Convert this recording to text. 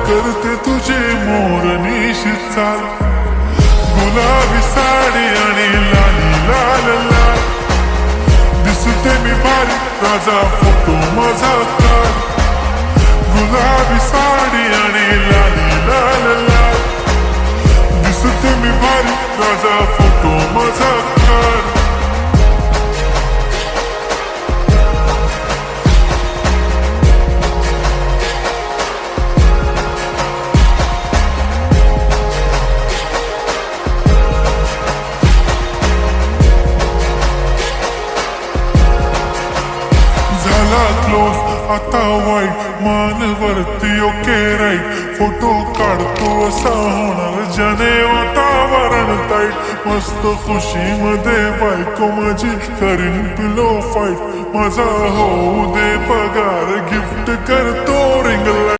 करते तुझे मोरनीश चाल, गुलाबी साडी आणि लाली लाल लाल, दिसते मी भारी राजा फोटो माझा काढ, गुलाबी साडी आणि लाली लाल लाल, दिसते मी भारी राजा फोटो माझा काढ. क्लोज आता वाईट मानवरती ओके राईट, फोटो काढतो असा होणार ज्याने वातावरण ताईट, मस्त खुशी मध्ये बायको माझी करीन पिलो फाईट, माझा होऊ दे पगार गिफ्ट करतो रिंग.